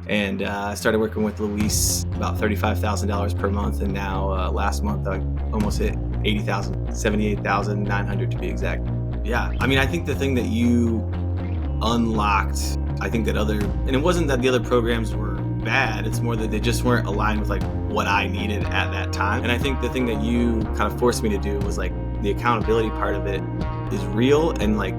And I started working with Luis about $35,000 per month, and now last month I almost hit 80,000, 78,900 to be exact. Yeah, I mean, I think the thing that you unlocked, I think that and it wasn't that the other programs were bad, it's more that they just weren't aligned with like what I needed at that time. And I think the thing that you kind of forced me to do was like the accountability part of it is real, and like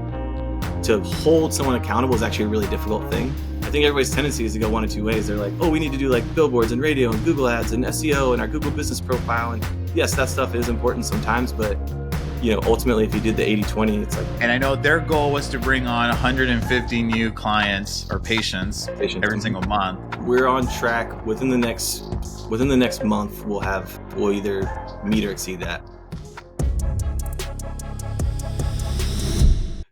to hold someone accountable is actually a really difficult thing. I think everybody's tendency is to go one of two ways. They're like, oh, we need to do like billboards and radio and Google ads and SEO and our Google business profile. And yes, that stuff is important sometimes, but ultimately if you did the 80-20, it's like. And I know their goal was to bring on 150 new clients or patients every single month. We're on track. Within the next month, we'll either meet or exceed that.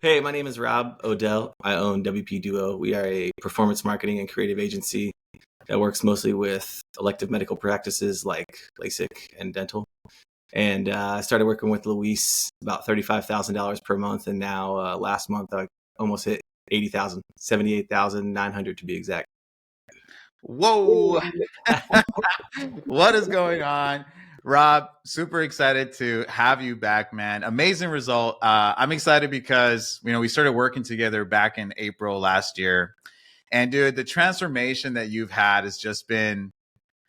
Hey, my name is Rob Odell. I own WP Duo. We are a performance marketing and creative agency that works mostly with elective medical practices like LASIK and dental. And I started working with Luis about $35,000 per month, and now last month I almost hit 80,000, 78,900 to be exact. Whoa! What is going on? Rob, super excited to have you back, man. Amazing result. I'm excited because, we started working together back in April last year. And dude, the transformation that you've had has just been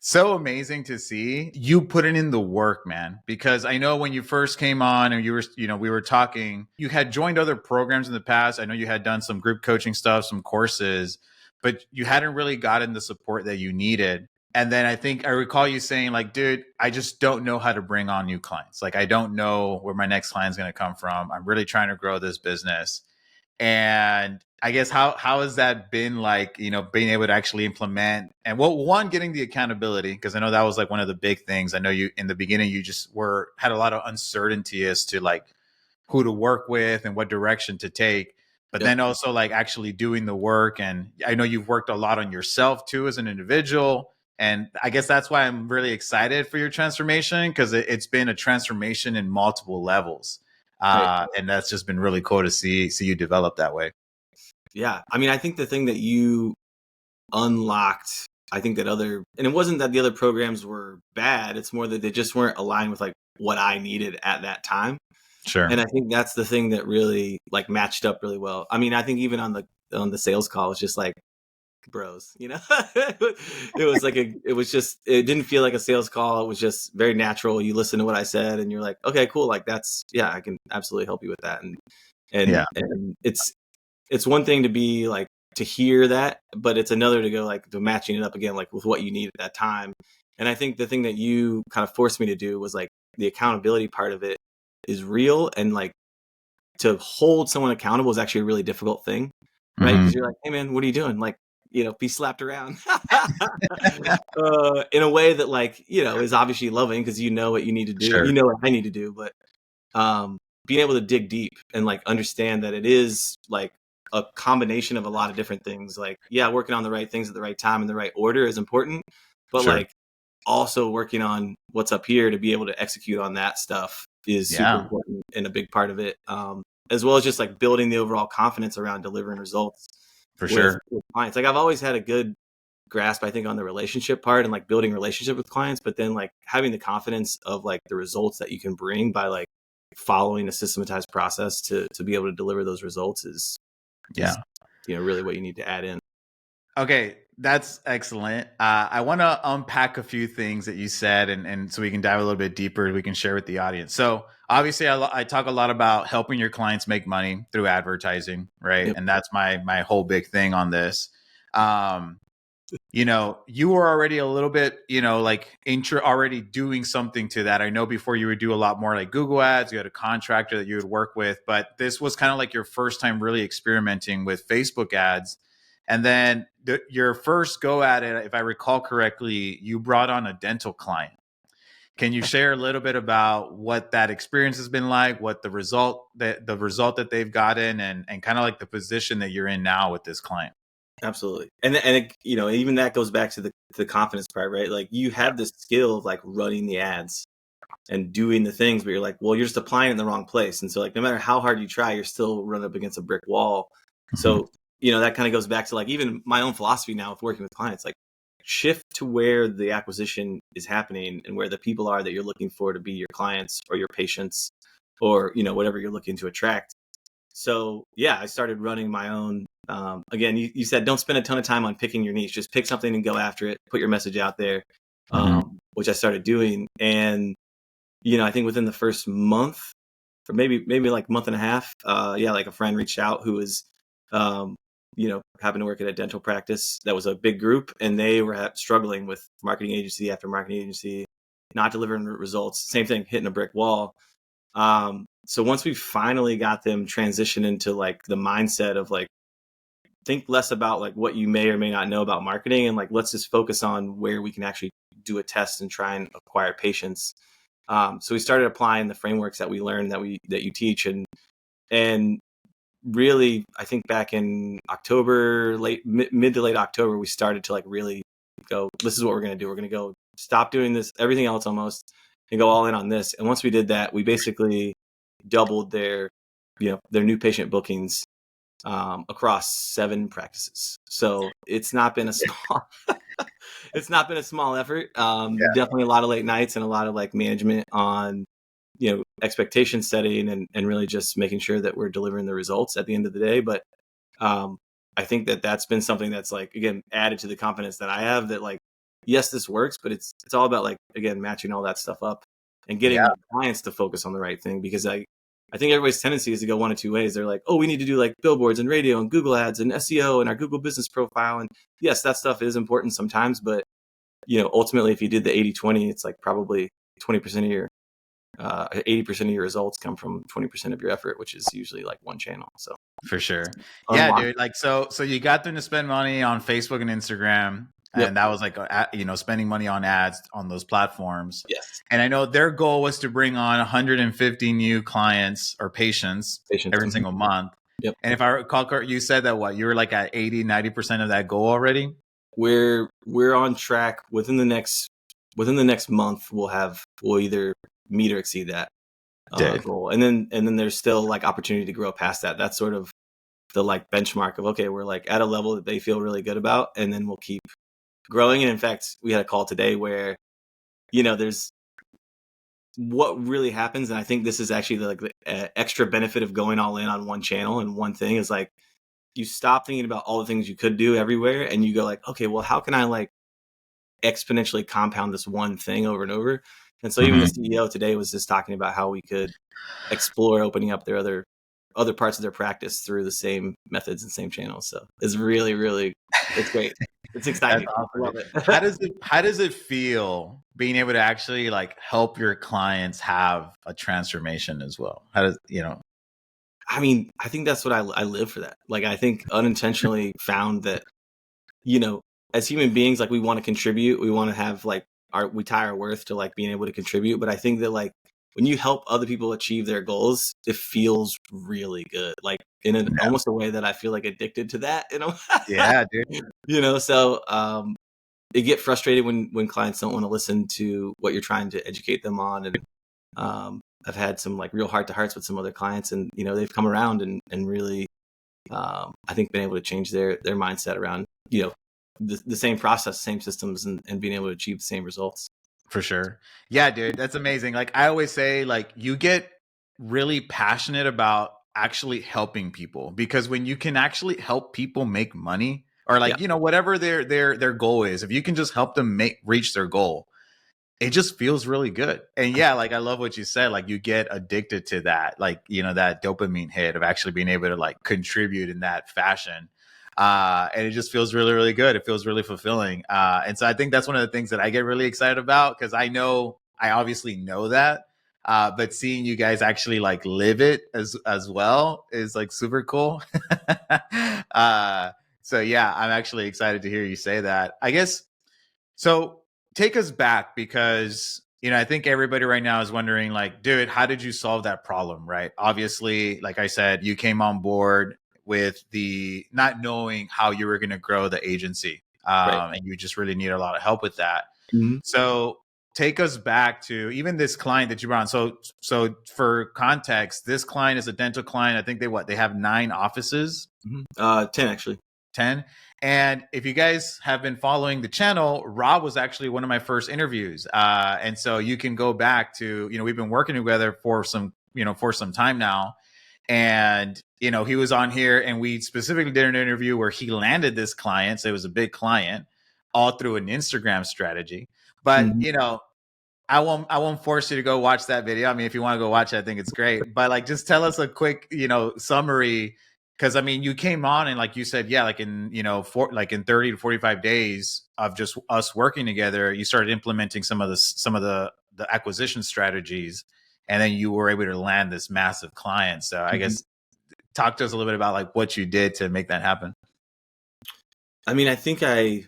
so amazing to see. You putting in the work, man, because I know when you first came on and we were talking, you had joined other programs in the past. I know you had done some group coaching stuff, some courses, but you hadn't really gotten the support that you needed. And then I recall you saying like, dude, I just don't know how to bring on new clients. Like, I don't know where my next client's going to come from. I'm really trying to grow this business. And I guess how has that been like, being able to actually implement and getting the accountability? Because I know that was like one of the big things. I know you in the beginning, you just had a lot of uncertainty as to like who to work with and what direction to take. But then also like actually doing the work. And I know you've worked a lot on yourself too as an individual. And I guess that's why I'm really excited for your transformation, because it's been a transformation in multiple levels. And that's just been really cool to see you develop that way. Yeah. I mean, I think the thing that you unlocked, I think and it wasn't that the other programs were bad. It's more that they just weren't aligned with like what I needed at that time. Sure. And I think that's the thing that really like matched up really well. I mean, I think even on the sales call, it's just like bros, it didn't feel like a sales call. It was just very natural. You listen to what I said and you're like, okay, cool. Like I can absolutely help you with that. And it's one thing to be like, to hear that, but it's another to go like to matching it up again, like with what you need at that time. And I think the thing that you kind of forced me to do was like the accountability part of it is real. And like to hold someone accountable is actually a really difficult thing, right? Because you're like, hey man, what are you doing? Like, be slapped around in a way that like, is obviously loving because you know what you need to do. Sure. You know what I need to do, but being able to dig deep and like understand that it is like a combination of a lot of different things. Like, working on the right things at the right time in the right order is important, but like also working on what's up here to be able to execute on that stuff is super important and a big part of it. As well as just like building the overall confidence around delivering results. For sure. With clients. Like I've always had a good grasp, I think, on the relationship part and like building relationship with clients, but then like having the confidence of like the results that you can bring by like following a systematized process to be able to deliver those results is really what you need to add in. Okay, that's excellent. I want to unpack a few things that you said, and so we can dive a little bit deeper. We can share with the audience. So obviously, I talk a lot about helping your clients make money through advertising, right? Yep. And that's my whole big thing on this. You were already a little bit, already doing something to that. I know before you would do a lot more like Google ads, you had a contractor that you would work with, but this was kind of like your first time really experimenting with Facebook ads. And then your first go at it, if I recall correctly, you brought on a dental client. Can you share a little bit about what that experience has been like, what the result that they've gotten, and kind of like the position that you're in now with this client? Absolutely. And even that goes back to the confidence part, right? Like you have this skill of like running the ads and doing the things, but you're like, well, you're just applying it in the wrong place. And so like, no matter how hard you try, you're still running up against a brick wall. Mm-hmm. So that kind of goes back to like even my own philosophy now of working with clients, like shift to where the acquisition is happening and where the people are that you're looking for to be your clients or your patients or, whatever you're looking to attract. So yeah, I started running my own. Again, you said don't spend a ton of time on picking your niche. Just pick something and go after it. Put your message out there, which I started doing. And I think within the first month, or maybe like month and a half, like a friend reached out who was, happened to work at a dental practice that was a big group, and they were struggling with marketing agency after marketing agency, not delivering results. Same thing, hitting a brick wall. So once we finally got them transitioned into like the mindset of like, think less about like what you may or may not know about marketing, and like, let's just focus on where we can actually do a test and try and acquire patients. So we started applying the frameworks that we learned that you teach, and really, I think back in October, mid to late October, we started to like really go, this is what we're going to do. We're going to go stop doing this, everything else almost, and go all in on this. And once we did that, we basically doubled their new patient bookings across 7 practices. So it's not been a small, it's not been a small effort. Definitely a lot of late nights and a lot of like management on, expectation setting and really just making sure that we're delivering the results at the end of the day. But I think that that's been something that's like, again, added to the confidence that I have that like, yes, this works, but it's all about like, again, matching all that stuff up and getting Yeah. clients to focus on the right thing. Because I think everybody's tendency is to go one of two ways. They're like, oh, we need to do like billboards and radio and Google ads and SEO and our Google business profile. And yes, that stuff is important sometimes, but ultimately if you did the 80-20, it's like probably 20% of your 80% of your results come from 20% of your effort, which is usually like one channel. So For sure. Yeah, dude. Like, so you got them to spend money on Facebook and Instagram, and that was like, spending money on ads on those platforms. Yes. And I know their goal was to bring on 150 new clients or patients every single month. Yep. And if I recall, you said that you were like at 80-90% of that goal already. We're on track. Within the next month, we'll either meet or exceed that goal, and then there's still like opportunity to grow past that. That's sort of the like benchmark of, okay, we're like at a level that they feel really good about, and then we'll keep growing. And in fact, we had a call today where there's what really happens, and I think this is actually the extra benefit of going all in on one channel and one thing is like you stop thinking about all the things you could do everywhere, and you go like, okay, well, how can I like exponentially compound this one thing over and over? And so even the CEO today was just talking about how we could explore opening up their other parts of their practice through the same methods and same channels. So it's really, really, it's great. It's exciting. Awesome. I love it. How does it feel being able to actually like help your clients have a transformation as well? How does, I mean, I think that's what I live for that. Like, I think unintentionally found that, as human beings, like we want to contribute, we want to have like we tie our worth to like being able to contribute. But I think that like when you help other people achieve their goals, it feels really good. Like in almost a way that I feel like addicted to that, Yeah, dude. So it get frustrated when clients don't want to listen to what you're trying to educate them on. And I've had some like real heart to hearts with some other clients, and they've come around and really I think been able to change their mindset around the same process, same systems, and being able to achieve the same results. For sure. Yeah, dude, that's amazing. Like I always say, like you get really passionate about actually helping people, because when you can actually help people make money or like, whatever their goal is, if you can just help them reach their goal, it just feels really good. And yeah, like I love what you said, like you get addicted to that, like, that dopamine hit of actually being able to like contribute in that fashion. And it just feels really, really good. It feels really fulfilling. And so I think that's one of the things that I get really excited about, because I obviously know that. But seeing you guys actually like live it as well is like super cool. So yeah, I'm actually excited to hear you say that. I guess, so take us back, because I think everybody right now is wondering like, dude, how did you solve that problem? Right? Obviously, like I said, you came on board with the not knowing how you were going to grow the agency, Right. and you just really need a lot of help with that. Mm-hmm. So take us back to even this client that you brought on. So for context, this client is a dental client. I think they have 9 offices. 10 actually. 10. And if you guys have been following the channel, Rob was actually one of my first interviews. And so you can go back to, we've been working together for some time now. And, he was on here, and we specifically did an interview where he landed this client. So it was a big client, all through an Instagram strategy. But, I won't force you to go watch that video. I mean, if you want to go watch it, I think it's great. But like, just tell us a quick, summary. Cause I mean, you came on and like you said, yeah, like in, in 30 to 45 days of just us working together, you started implementing some of the acquisition strategies, and then you were able to land this massive client. So I guess talk to us a little bit about like what you did to make that happen. I mean, I think I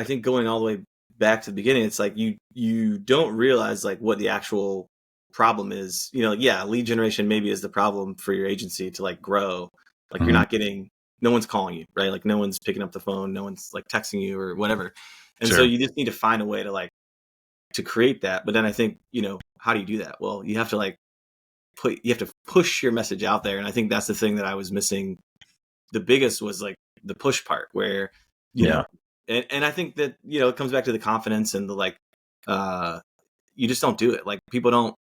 think going all the way back to the beginning, it's like you don't realize like what the actual problem is. Lead generation maybe is the problem for your agency to like grow. Like you're not getting, no one's calling you, right? Like no one's picking up the phone, no one's like texting you or whatever. And so you just need to find a way to like to create that. But then I think, how do you do that? Well, you have to push your message out there. And I think that's the thing that I was missing. The biggest was like the push part where, you know, and I think that, it comes back to the confidence and the like, you just don't do it. Like people don't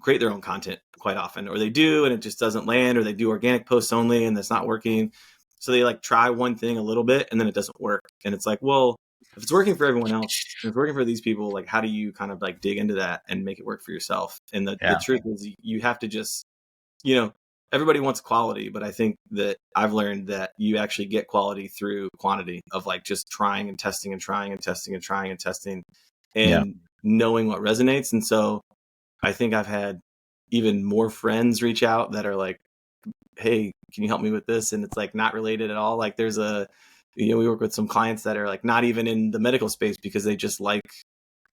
create their own content quite often, or they do, and it just doesn't land, or they do organic posts only and that's not working. So they like try one thing a little bit and then it doesn't work. And it's like, well, if it's working for everyone else, if it's working for these people, like how do you kind of like dig into that and make it work for yourself? And the truth is you have to just, everybody wants quality, but I think that I've learned that you actually get quality through quantity of like just trying and testing and trying and testing and trying and testing and knowing what resonates. And so I think I've had even more friends reach out that are like, hey, can you help me with this? And it's like not related at all. Like there's we work with some clients that are like not even in the medical space because they just like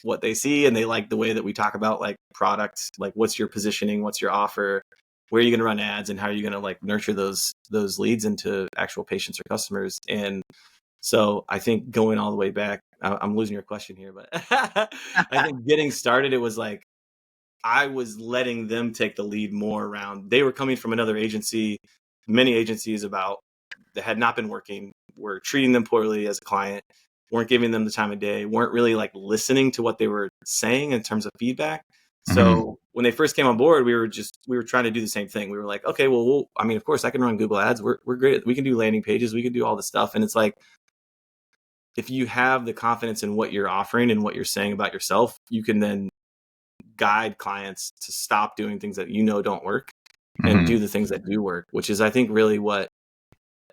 what they see and they like the way that we talk about like products, like what's your positioning, what's your offer, where are you going to run ads, and how are you going to like nurture those leads into actual patients or customers. And so I think going all the way back, I'm losing your question here, but I think getting started, it was like, I was letting them take the lead more around. They were coming from another agency, many agencies that had not been working, were treating them poorly as a client, weren't giving them the time of day, weren't really like listening to what they were saying in terms of feedback. So when they first came on board, we were trying to do the same thing. We were like, okay, well, I mean, of course I can run Google ads. We're great. We can do landing pages. We can do all this stuff. And it's like, if you have the confidence in what you're offering and what you're saying about yourself, you can then guide clients to stop doing things that don't work and do the things that do work, which is, I think, really what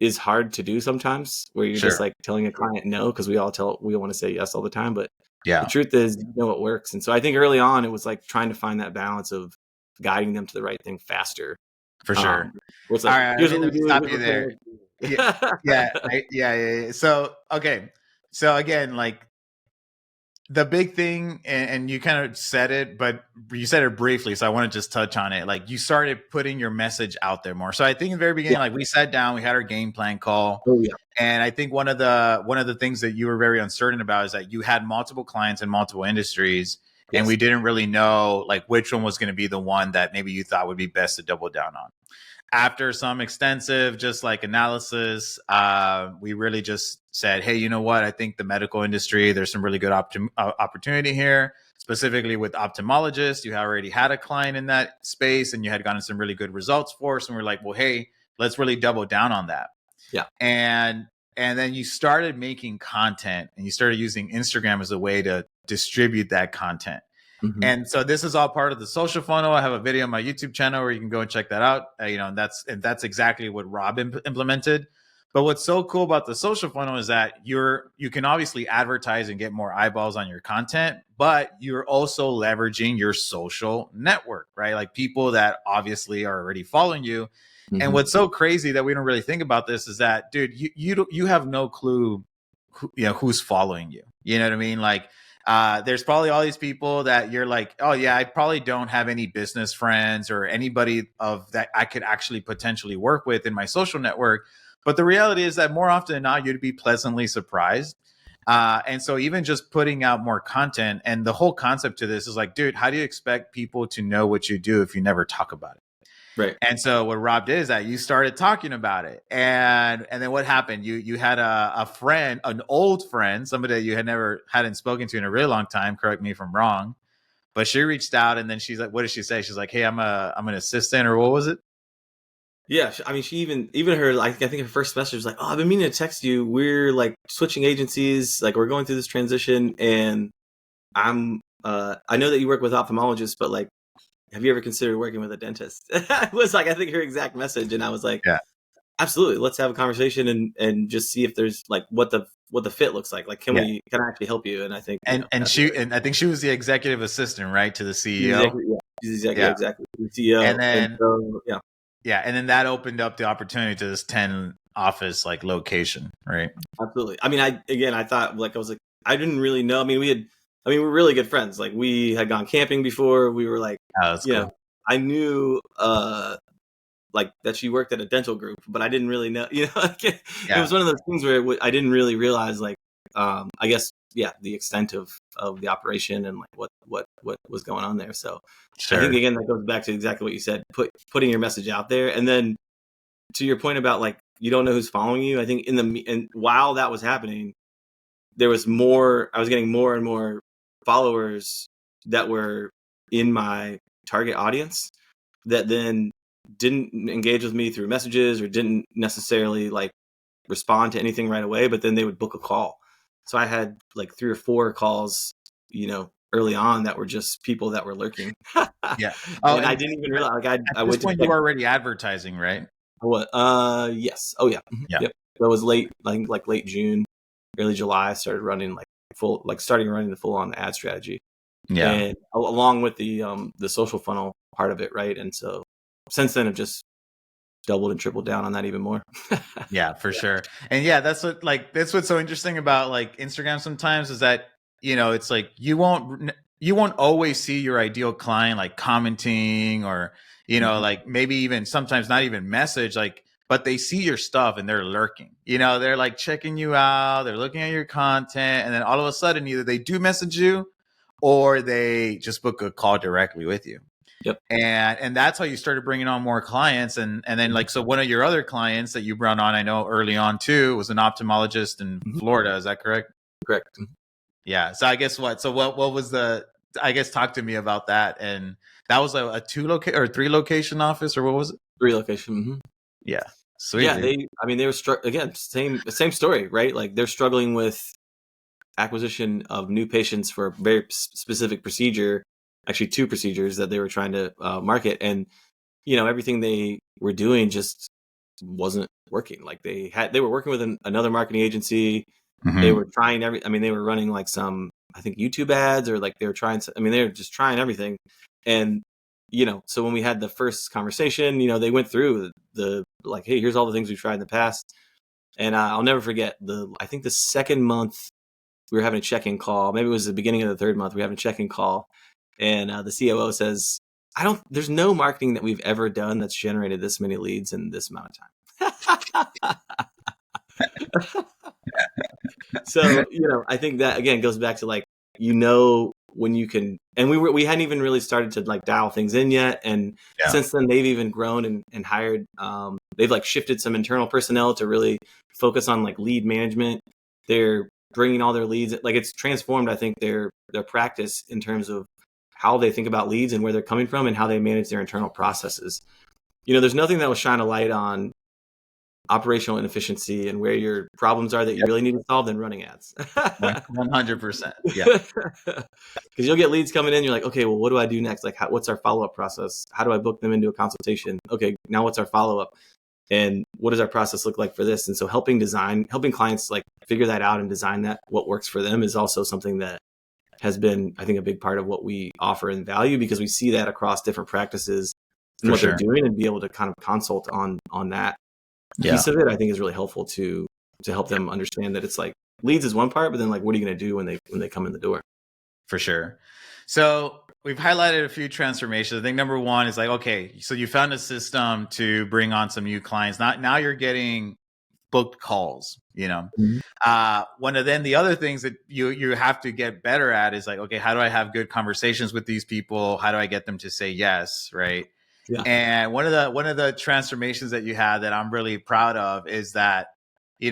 is hard to do sometimes, where you're just like telling a client no, because we want to say yes all the time. But the truth is, it works. And so I think early on, it was like trying to find that balance of guiding them to the right thing faster. For sure. Like, all right, let me stop you there. Yeah. So, okay. So again, like, the big thing, and you kind of said it, but you said it briefly, so I want to just touch on it. Like, you started putting your message out there more. So I think in the very beginning, like we sat down, we had our game plan call. And I think one of the things that you were very uncertain about is that you had multiple clients in multiple industries, and we didn't really know like which one was going to be the one that maybe you thought would be best to double down on. After some extensive just like analysis, we really just said, hey, you know what? I think the medical industry, there's some really good opportunity here, specifically with ophthalmologists. You already had a client in that space and you had gotten some really good results for us. And we're like, well, hey, let's really double down on that. Yeah. And then you started making content and you started using Instagram as a way to distribute that content. And so this is all part of the social funnel. I have a video on my YouTube channel where you can go and check that out. And that's exactly what Rob implemented. But what's so cool about the social funnel is that you can obviously advertise and get more eyeballs on your content, but you're also leveraging your social network, right? Like people that obviously are already following you. And what's so crazy that we don't really think about this is that, dude, you have no clue who's following you. You know what I mean? Like, there's probably all these people that you're like, oh yeah, I probably don't have any business friends or anybody of that I could actually potentially work with in my social network. But the reality is that more often than not, you'd be pleasantly surprised And so even just putting out more content, and the whole concept to this is like, dude, how do you expect people to know what you do if you never talk about it? Right. And so what Rob did is that you started talking about it. And then what happened? You had a friend, an old friend, somebody that you hadn't spoken to in a really long time. Correct me if I'm wrong. But she reached out, and then she's like, what did she say? She's like, hey, I'm an assistant, or what was it? Yeah, I mean, she even her, like, I think her first message was like, "Oh, I've been meaning to text you. We're like switching agencies, like we're going through this transition, and I know that you work with ophthalmologists, but like, have you ever considered working with a dentist?" It was like, I think her exact message, and I was like, Yeah. absolutely, let's have a conversation and just see if there's like what the fit looks like. Like, can Yeah. I actually help you? And I think And I think she was the executive assistant, right, to the CEO. Exactly, the CEO, And and then so yeah. yeah, and then that opened up the opportunity to this 10 office like location, right? Absolutely. I mean, I thought, like, I was like, I didn't really know. I mean, we're really good friends. Like, we had gone camping before. We were like, Oh, that's cool. I knew, like, that she worked at a dental group, but I didn't really know, like, it Yeah, was one of those things where I didn't really realize, like, I guess, yeah, the extent of the operation and like what was going on there. So I think, sure. again, that goes back to exactly what you said, putting your message out there. And then to your point about like, you don't know who's following you. I think and while that was happening, I was getting more and more followers that were in my target audience that then didn't engage with me through messages or didn't necessarily like respond to anything right away, but then they would book a call. So I had like 3 or 4 calls, early on, that were just people that were lurking. Yeah. Oh, And I and didn't even realize, like, at I this went to point you check. were already advertising, right? What? Yes. Oh yeah. Yeah. Yep. That was late, like late June, early July. I started running starting running the full on ad strategy, Yeah. and along with the social funnel part of it, right? And so since then, I've just doubled and tripled down on that even more. Yeah, for sure. And yeah, that's what's so interesting about like Instagram sometimes is that, it's like you won't always see your ideal client like commenting or, Mhm. like maybe even sometimes not even message like, but they see your stuff and they're lurking. They're like checking you out, they're looking at your content, and then all of a sudden either they do message you or they just book a call directly with you. Yep. And that's how you started bringing on more clients. And then like, so one of your other clients that you brought on, I know early on too, was an ophthalmologist in Mhm. Florida. Is that correct? Correct. Yeah. So I guess what was I guess talk to me about that. And that was a 3 location office, or what was it? Relocation. Mhm. Yeah. Sweet, Yeah, dude. they were struck again. Same story, right? Like, they're struggling with acquisition of new patients for a very specific procedure, actually 2 procedures that they were trying to market, and everything they were doing just wasn't working. Like, they were working with another marketing agency. They Mm-hmm. were trying I mean, they were running like some, I think, YouTube ads, or like they were trying I mean, they were just trying everything. And so when we had the first conversation, they went through the like, hey, here's all the things we've tried in the past. And I'll never forget, I think the second month we were having a check-in call. Maybe it was the beginning of the third month. We were having a check-in call, and the COO says, There's no marketing that we've ever done that's generated this many leads in this amount of time." So, I think that again goes back to like, when you can, and we hadn't even really started to like dial things in yet. And Yeah. since then they've even grown and hired, they've like shifted some internal personnel to really focus on like lead management. They're bringing all their leads, like, it's transformed, I think, their practice in terms of how they think about leads and where they're coming from and how they manage their internal processes. There's nothing that will shine a light on operational inefficiency and where your problems are that you Yep. really need to solve than running ads. 100%. Yeah. Because you'll get leads coming in, you're like, okay, well, what do I do next? Like, what's our follow-up process? How do I book them into a consultation? Okay, now what's our follow-up? And what does our process look like for this? And so helping clients like figure that out and design that what works for them is also something that has been, I think, a big part of what we offer and value, because we see that across different practices and For what they're sure. doing, and be able to kind of consult on that Yeah. piece of it, I think, is really helpful to help them understand that it's like, leads is one part, but then like, what are you going to do when they come in the door? For sure. So we've highlighted a few transformations. I think number one is like, okay, so you found a system to bring on some new clients. Now you're getting booked calls, Mhm. one of then the other things that you have to get better at is like, okay, how do I have good conversations with these people? How do I get them to say yes? Right. Yeah. And one of the transformations that you had that I'm really proud of is that, you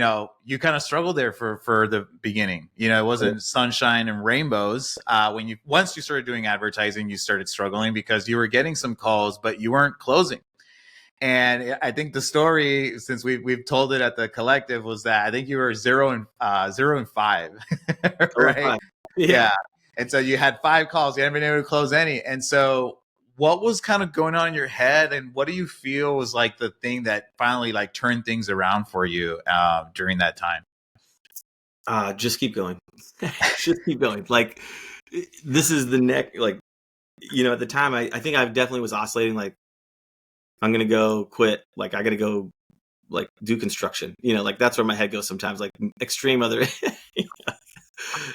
kind of struggled there for the beginning. It wasn't sunshine and rainbows. Once you started doing advertising, you started struggling because you were getting some calls, but you weren't closing. And I think the story, since we've told it at the collective, was that I think you were 0 and 5, Over right? five. Yeah. Yeah. And so you had 5 calls, you haven't been able to close any. And so what was kind of going on in your head, and what do you feel was like the thing that finally like turned things around for you during that time? Just keep going. Just keep going. Like, this is the neck. Like, at the time, I think I definitely was oscillating. Like, I'm gonna go quit. Like, I gotta go. Like, do construction. Like that's where my head goes sometimes. Like extreme other.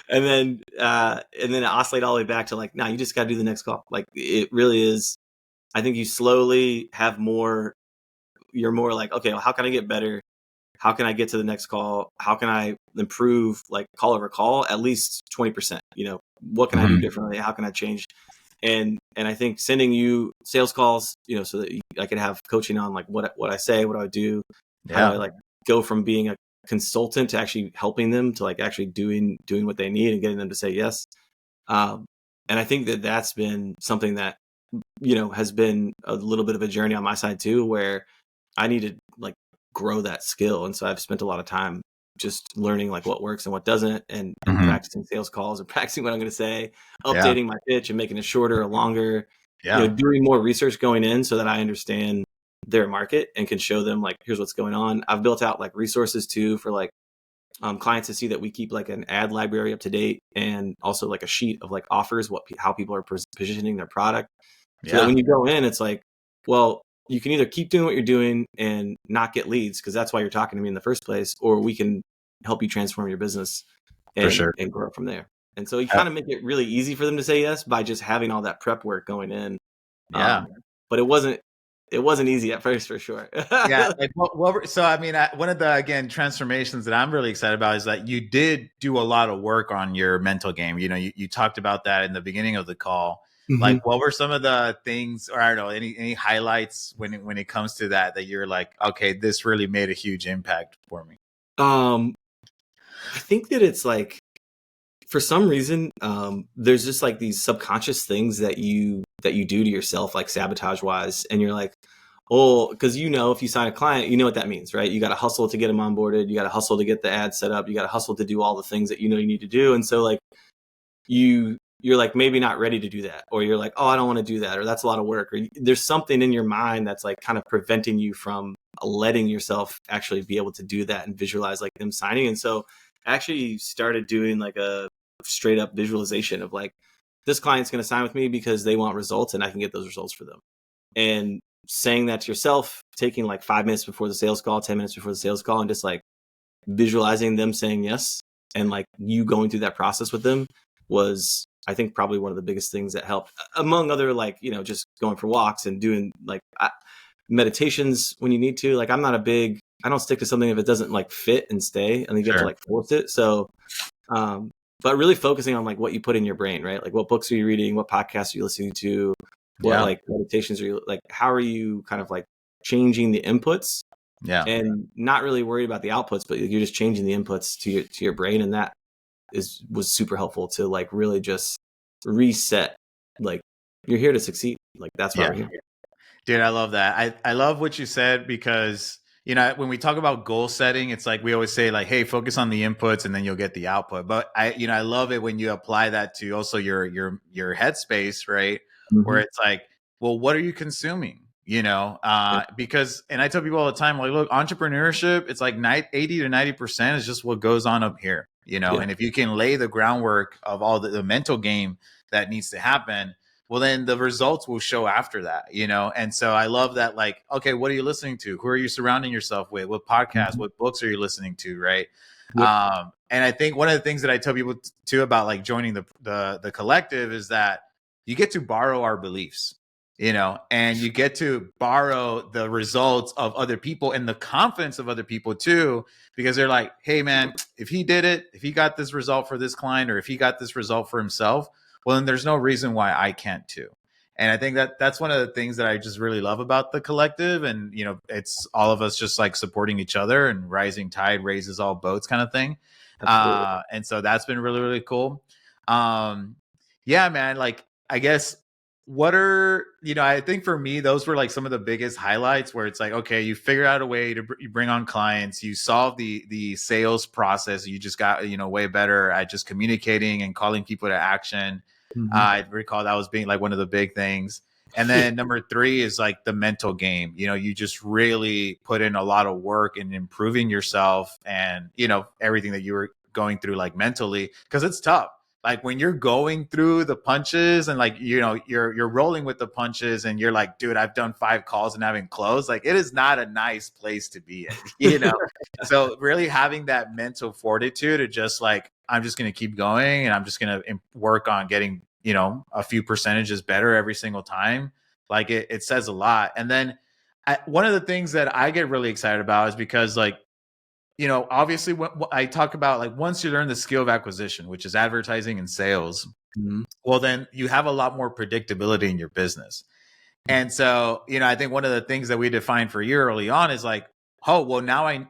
And then oscillate all the way back to like, nah, you just got to do the next call. Like, it really is. I think you slowly have more. You're more like, okay, well, how can I get better? How can I get to the next call? How can I improve, like, call over call at least 20%? What can I do Mhm. differently? How can I change? And I think sending you sales calls, so that I could have coaching on like what I say, what do I do, how do I Yeah, like go from being a consultant to actually helping them to like actually doing what they need and getting them to say yes. Um, and I think that that's been something that has been a little bit of a journey on my side too, where I need to like grow that skill. And so I've spent a lot of time just learning like what works and what doesn't, and Mhm. practicing sales calls and practicing what I'm going to say, Yeah, updating my pitch and making it shorter or longer, yeah, doing more research going in so that I understand their market and can show them like, here's what's going on. I've built out like resources too for like clients to see that we keep like an ad library up to date, and also like a sheet of like offers, how people are positioning their product, so that yeah, when you go in, it's like, well, you can either keep doing what you're doing and not get leads because that's why you're talking to me in the first place, or we can help you transform your business for and sure. grow from there. And so you Uh, kind of make it really easy for them to say yes by just having all that prep work going in. yeah. But it wasn't easy at first, for sure. Yeah, like so I mean, one of the again transformations that I'm really excited about is that you did do a lot of work on your mental game. You talked about that in the beginning of the call. Like, Mhm. what were some of the things, or I don't know, any highlights when it comes to that you're like, okay, this really made a huge impact for me. um, I think that it's like, for some reason, there's just like these subconscious things that you do to yourself, like sabotage wise, and you're like, oh, because if you sign a client, you know what that means, right? You got to hustle to get them onboarded, you got to hustle to get the ad set up, you got to hustle to do all the things that you need to do, and so like you're like maybe not ready to do that, or you're like, oh, I don't want to do that, or that's a lot of work, or there's something in your mind that's like kind of preventing you from letting yourself actually be able to do that and visualize like them signing. And so I actually started doing like a straight up visualization of like, this client's going to sign with me because they want results and I can get those results for them. And saying that to yourself, taking like 5 minutes before the sales call, 10 minutes before the sales call, and just like visualizing them saying yes, and like you going through that process with them, was, I think, probably one of the biggest things that helped, among other like, just going for walks and doing like meditations when you need to. Like, I don't stick to something if it doesn't like fit and stay. I think you have to Sure. like force it. So but really focusing on like what you put in your brain, right? Like, what books are you reading, what podcasts are you listening to, what Yeah. like meditations are you like, how are you kind of like changing the inputs, Yeah. and not really worried about the outputs, but you're just changing the inputs to your brain. And that was super helpful to like really just reset. Like, you're here to succeed. Like, that's why Yeah. we're here. Dude, I love that. I love what you said because, when we talk about goal setting, it's like we always say like, hey, focus on the inputs and then you'll get the output. But I love it when you apply that to also your headspace, right? Where Mm-hmm. it's like, well, what are you consuming? Yeah. Because, and I tell people all the time, like, look, entrepreneurship, it's like 80 to 90% is just what goes on up here, Yeah. and if you can lay the groundwork of all the mental game that needs to happen, well, then the results will show after that. And so I love that, like, okay, what are you listening to? Who are you surrounding yourself with? What podcasts, Mm-hmm. what books are you listening to? Right. Yep. And I think one of the things that I tell people too about like joining the collective is that you get to borrow our beliefs. and you get to borrow the results of other people and the confidence of other people too, because they're like, hey man, if he did it, if he got this result for this client, or if he got this result for himself, well, then there's no reason why I can't too. And I think that that's one of the things that I just really love about the collective. And, it's all of us just like supporting each other, and rising tide raises all boats kind of thing. Absolutely. And so that's been really, really cool. Yeah, man, like, I guess I think for me, those were like some of the biggest highlights, where it's like, okay, you figure out a way to you bring on clients, you solve the sales process, you just got, way better at just communicating and calling people to action. I recall that was being like one of the big things. And then number 3 is like the mental game. You just really put in a lot of work in improving yourself, and, everything that you were going through, like mentally, because it's tough. Like when you're going through the punches, and like, you're rolling with the punches, and you're like, dude, I've done 5 calls and haven't closed. Like, it is not a nice place to be in. So really having that mental fortitude to just like, I'm just going to keep going, and I'm just going to work on getting, a few percentages better every single time. Like it says a lot. And then one of the things that I get really excited about is because, like, obviously when I talk about, like, once you learn the skill of acquisition, which is advertising and sales, well, then you have a lot more predictability in your business. And so, I think one of the things that we defined for you early on is like, oh, well,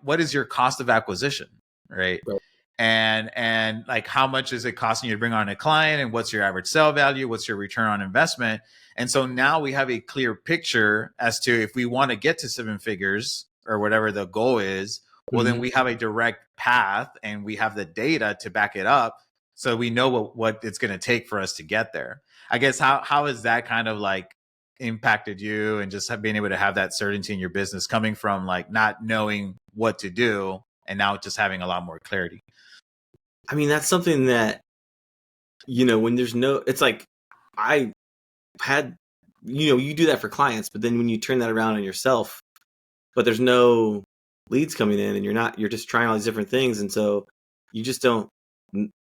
what is your cost of acquisition? Right. Right. And like, how much is it costing you to bring on a client, and what's your average sale value? What's your return on investment? And so now we have a clear picture as to, if we want to get to 7 figures or whatever the goal is, well, then we have a direct path, and we have the data to back it up. So we know what it's going to take for us to get there. I guess how has that kind of like impacted you, and just being able to have that certainty in your business, coming from like not knowing what to do, and now just having a lot more clarity? I mean, that's something that, when there's it's like, I had, you do that for clients, but then when you turn that around on yourself, but there's no leads coming in, and you're just trying all these different things. And so you just don't,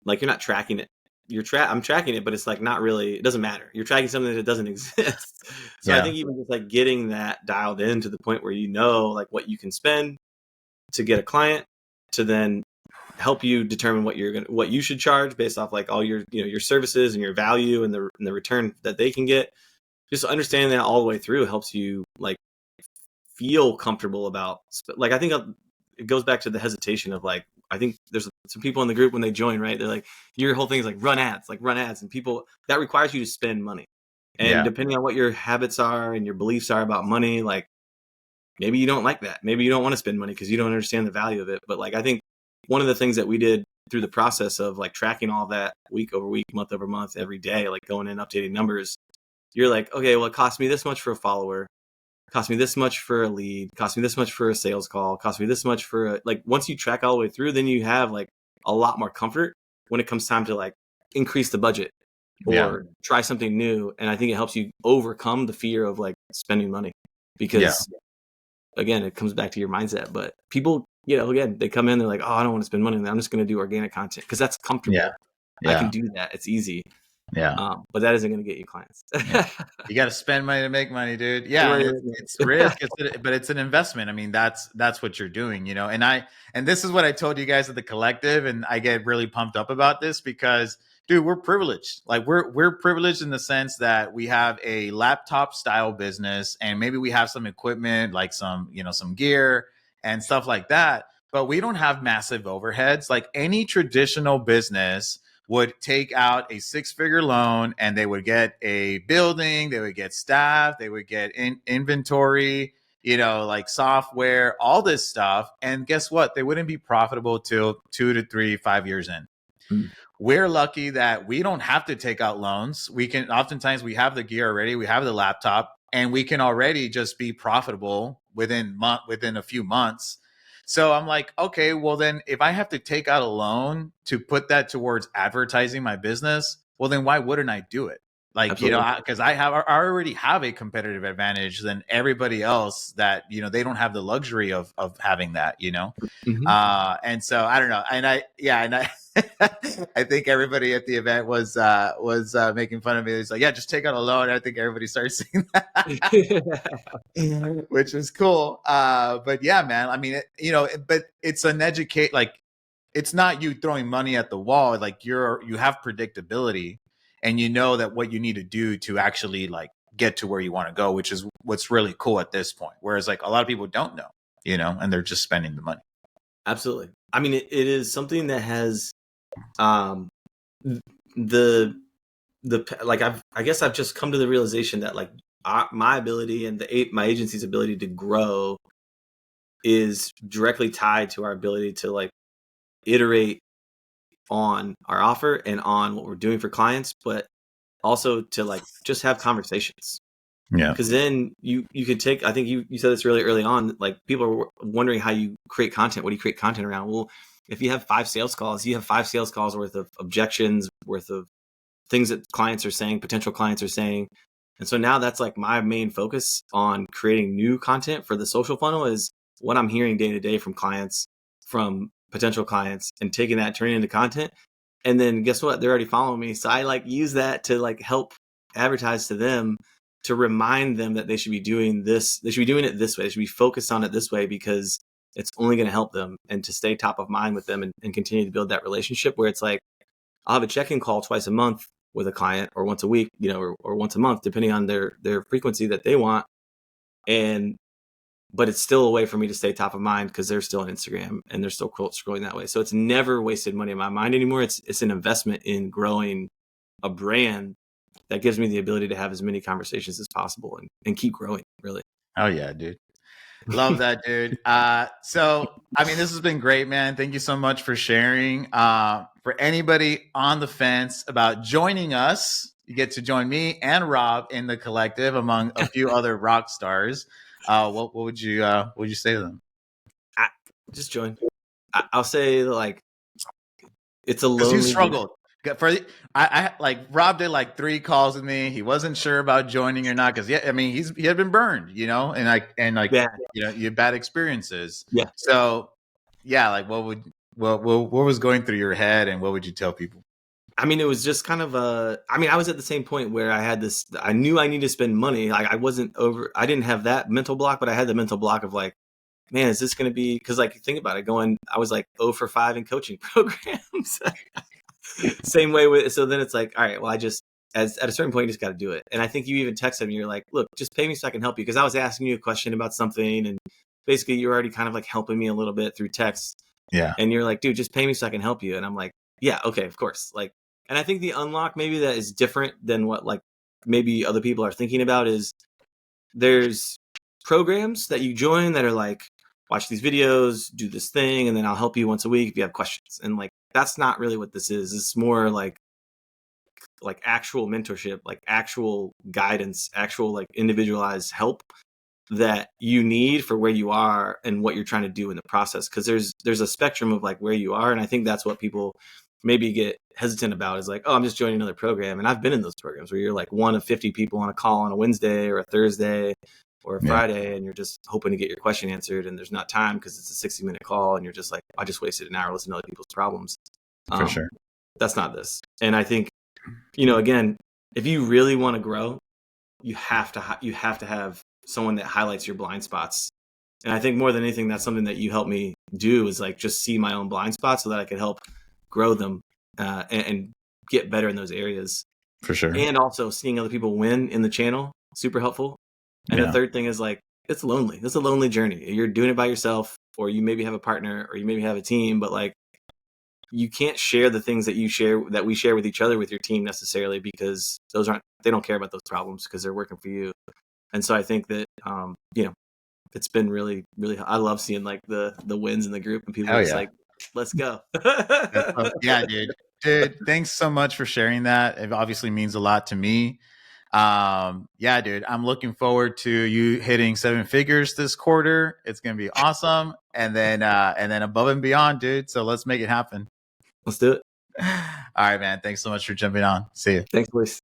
like, you're not tracking it. I'm tracking it, but it's like, not really, it doesn't matter. You're tracking something that doesn't exist. So I think even just like getting that dialed in to the point where, like, what you can spend to get a client, to then help you determine what you should charge based off like all your, your services and your value, and the return that they can get. Just understanding that all the way through helps you like feel comfortable about, like, I think it goes back to the hesitation of, like, I think there's some people in the group when they join, right? They're like, your whole thing is like run ads, and people, that requires you to spend money. And depending on what your habits are and your beliefs are about money, like, maybe you don't like that. Maybe you don't want to spend money because you don't understand the value of it. But like, I think one of the things that we did through the process of like tracking all that week over week, month over month, every day, like going in, updating numbers, you're like, okay, well, it cost me this much for a follower, cost me this much for a lead, cost me this much for a sales call, cost me this much for like, once you track all the way through, then you have like a lot more comfort when it comes time to like increase the budget or try something new. And I think it helps you overcome the fear of like spending money, because again, it comes back to your mindset. But people, again, they come in, they're like, oh, I don't want to spend money. I'm just going to do organic content because that's comfortable. I can do that. It's easy. But that isn't going to get you clients. You got to spend money to make money, dude. It's risk, but it's an investment. I mean, that's what you're doing, and this is what I told you guys at the collective. And I get really pumped up about this because, dude, we're privileged. Like we're privileged in the sense that we have a laptop style business, and maybe we have some equipment, like some gear and stuff like that, but we don't have massive overheads like any traditional business would. Take out a 6-figure loan, and they would get a building, they would get staff, they would get inventory, like software, all this stuff. And guess what? They wouldn't be profitable till 2 to 3, 5 years in. We're lucky that we don't have to take out loans. Oftentimes we have the gear already, we have the laptop, and we can already just be profitable within a few months. So I'm like, okay, well then if I have to take out a loan to put that towards advertising my business, well then why wouldn't I do it? Like, Absolutely. because I already have a competitive advantage than everybody else that, they don't have the luxury of having that, Hmm. and so I don't know. And I I think everybody at the event was making fun of me. It's like, yeah, just take out a loan. I think everybody started saying that, which is cool. But yeah, man, I mean, but it's an educate, like, it's not you throwing money at the wall. Like, you have predictability, and you know that what you need to do to actually like get to where you want to go, which is what's really cool at this point. Whereas like a lot of people don't know, and they're just spending the money. Absolutely. I mean, it is something that has um, the like I guess I've just come to the realization that like my ability and my agency's ability to grow is directly tied to our ability to like iterate on our offer and on what we're doing for clients, but also to like just have conversations. Yeah. Because then you could take, I think you said this really early on, like people are wondering how you create content. What do you create content around? Well, if you have 5 sales calls, you have 5 sales calls worth of objections, worth of things that clients are saying, potential clients are saying. And so now that's like my main focus on creating new content for the social funnel is what I'm hearing day to day from clients, from potential clients, and taking that, turning it into content. And then guess what? They're already following me. So I like use that to like help advertise to them, to remind them that they should be doing this. They should be doing it this way. They should be focused on it this way because it's only going to help them, and to stay top of mind with them, and continue to build that relationship where it's like, I'll have a check-in call twice a month with a client, or once a week, or once a month, depending on their frequency that they want. And but it's still a way for me to stay top of mind because they're still on Instagram and they're still scrolling that way. So it's never wasted money in my mind anymore. It's an investment in growing a brand that gives me the ability to have as many conversations as possible, and keep growing, really. Oh yeah, dude. Love that, dude. So, I mean, this has been great, man. Thank you so much for sharing. For anybody on the fence about joining us, you get to join me and Rob in the collective among a few other rock stars. What would you say to them? Just join. I'll say like it's a Because you lonely journey. struggled. I like Rob did like 3 calls with me. He wasn't sure about joining or not because yeah, I mean he had been burned, and Yeah, you had bad experiences. yeah. So yeah, like what was going through your head, and what would you tell people? I mean, it was just kind of I was at the same point where I knew I needed to spend money. Like I didn't have that mental block, but I had the mental block of like, man, is this going to be, because like, think about it, I was like 0 for 5 in coaching programs. Same way so then it's like, all right, well, at a certain point, you just got to do it. And I think you even texted me, you're like, look, just pay me so I can help you. Cause I was asking you a question about something, and basically you're already kind of like helping me a little bit through text. Yeah, And you're like, dude, just pay me so I can help you. And I'm like, yeah, okay, of course. Like, and I think the unlock maybe that is different than what like maybe other people are thinking about is there's programs that you join that are like, watch these videos, do this thing, and then I'll help you once a week if you have questions. And like, that's not really what this is. It's more like actual mentorship, like actual guidance, actual like individualized help that you need for where you are and what you're trying to do in the process. Because there's a spectrum of like where you are, and I think that's what people maybe get hesitant about is like, oh, I'm just joining another program. And I've been in those programs where you're like one of 50 people on a call on a Wednesday or a Thursday or a yeah, Friday, and you're just hoping to get your question answered, and there's not time because it's a 60-minute call, and you're just like, I just wasted an hour listening to other people's problems. for um, sure. that's not this. And I think, again, if you really want to grow, you have to have someone that highlights your blind spots. And I think more than anything, that's something that you help me do, is like just see my own blind spots so that I can help grow them, and get better in those areas. For sure. And also seeing other people win in the channel, super helpful. And the Yeah, third thing is like, it's lonely. It's a lonely journey. You're doing it by yourself, or you maybe have a partner, or you maybe have a team, but like, you can't share the things that we share with each other with your team necessarily, because they don't care about those problems because they're working for you. And so I think that, it's been really, really, I love seeing like the wins in the group, and people are hell just yeah. like, let's go. Yeah, dude, thanks so much for sharing that. It obviously means a lot to me. Yeah, dude, I'm looking forward to you hitting 7 figures this quarter. It's gonna be awesome, and then above and beyond, dude. So let's make it happen. Let's do it. All right, man. Thanks so much for jumping on. See you. Thanks, Luis.